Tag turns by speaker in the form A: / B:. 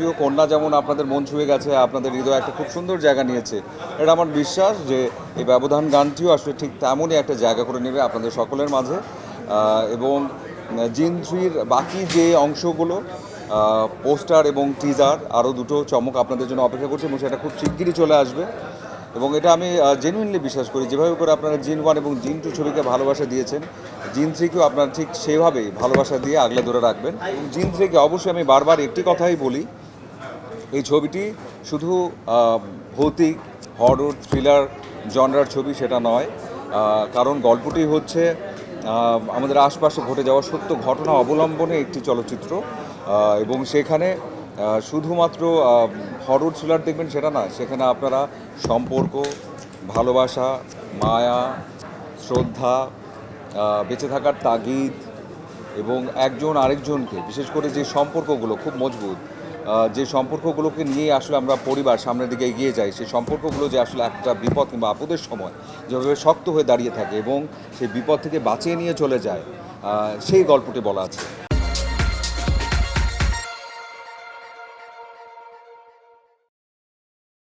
A: প্রিয় কন্যা যেমন আপনাদের মন ছুঁয়ে গেছে, আপনাদের হৃদয়ে একটা খুব সুন্দর জায়গা নিয়েছে। এটা আমার বিশ্বাস যে এই ব্যবধান গানটিও আসলে ঠিক তেমনই একটা জায়গা করে নেবে আপনাদের সকলের মাঝে। এবং জিন থ্রির বাকি যে অংশগুলো, পোস্টার এবং টিজার, আরও দুটো চমক আপনাদের জন্য অপেক্ষা করছে এবং সেটা খুব শিগগিরই চলে আসবে। এবং এটা আমি জেনুইনলি বিশ্বাস করি, যেভাবে করে আপনারা জিন ওয়ান এবং জিন টু ছবিকে ভালোবাসা দিয়েছেন, জিন থ্রিকেও আপনারা ঠিক সেভাবেই ভালোবাসা দিয়ে আগলে ধরে রাখবেন। এবং জিন থ্রিকে অবশ্যই আমি বারবার একটি কথাই বলি, এই ছবিটি শুধু ভৌতিক হরর থ্রিলার জনরার ছবি সেটা নয়। কারণ গল্পটি হচ্ছে আমাদের আশপাশে ঘটে যাওয়া সত্য ঘটনা অবলম্বনে একটি চলচ্চিত্র। এবং সেখানে শুধুমাত্র হরর থ্রিলার দেখবেন সেটা না, সেখানে আপনারা সম্পর্ক, ভালোবাসা, মায়া, শ্রদ্ধা, বেঁচে থাকার তাগিদ এবং একজন আরেকজনকে, বিশেষ করে যে সম্পর্কগুলো খুব মজবুত, যে সম্পর্কগুলোকে নিয়ে আসলে আমরা পরিবার সামনের দিকে এগিয়ে যাই, সেই সম্পর্কগুলো যে আসলে একটা বিপদ কিংবা আপদের সময় যেভাবে শক্ত হয়ে দাঁড়িয়ে থাকে এবং সেই বিপদ থেকে বাঁচিয়ে নিয়ে চলে যায়, সেই গল্পটি বলা আছে।